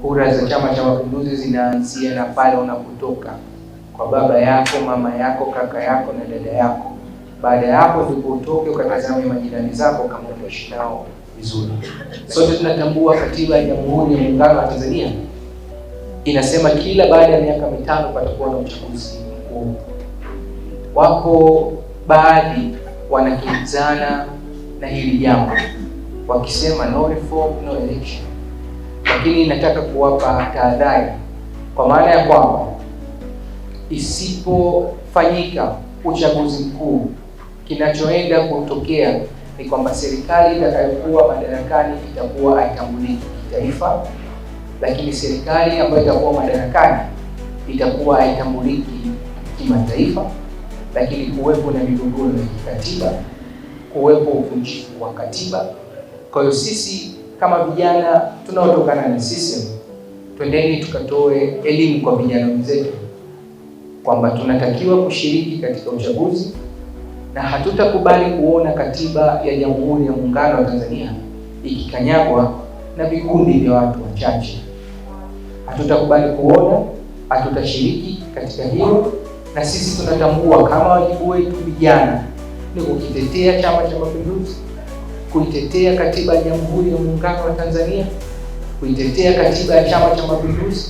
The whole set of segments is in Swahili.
Kura za Chama cha Mapinduzi zinaanzia na pale unapotoka, kwa baba yako, mama yako, kaka yako na dada yako. Baada ya hapo ndipo utoke ukatazame majirani zako kama unaishi nao vizuri. Sote tunatambua katiba ya Jamhuri ya Muungano wa Tanzania inasema kila baada ya miaka 5 patakuwa na uchaguzi mkuu. Wapo baadhi wanakinzana na hili jambo wakisema no reform no election, lakini nataka kuwapa tahadhari, kwa maana ya kwamba isipofanyika uchaguzi mkuu, kinachoenda kutokea ni kwamba serikali itakayokuwa madarakani itakuwa haitambuliki kitaifa, lakini serikali ambayo itakuwa madarakani itakuwa haitambuliki kimataifa, lakini kuwepo na migogoro ya kikatiba, kuwepo uvunjifu wa katiba. Kwa hiyo sisi kama vijana tunaotokana na CCM, twendeni tukatoe elimu kwa vijana wenzetu kwamba tunatakiwa kushiriki katika uchaguzi, na hatutakubali kuona katiba ya Jamhuri ya Muungano wa Tanzania ikikanyagwa na vikundi vya watu wachache. Hatutakubali kuona, hatutashiriki katika hilo, na sisi tunatambua kama wajibu wetu vijana ni kukitetea Chama cha Mapinduzi, kuitetea katiba ya Jamhuri ya Muungano wa Tanzania, kuitetea katiba ya Chama cha Mapinduzi,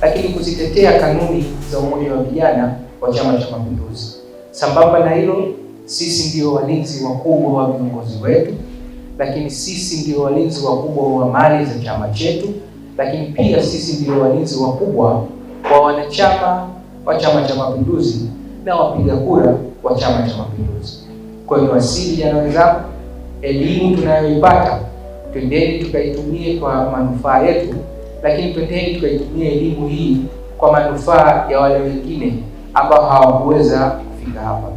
lakini kuzitetea kanuni za umoja wa vijana wa Chama cha Mapinduzi. Sambamba na hilo, sisi ndio walinzi wakubwa wa viongozi wetu, lakini sisi ndio walinzi wakubwa wa mali za chama chetu, lakini pia sisi ndio walinzi wakubwa wa wanachama wa Chama cha Mapinduzi na wapiga kura wa Chama cha Mapinduzi. Kwa hiyo wasihi vijana wenzangu, elimu tunayoipata twendeni tukaitumie kwa manufaa yetu, lakini twendeni tukaitumie elimu hii kwa manufaa ya wale wengine ambao hawakuweza kufika hapa.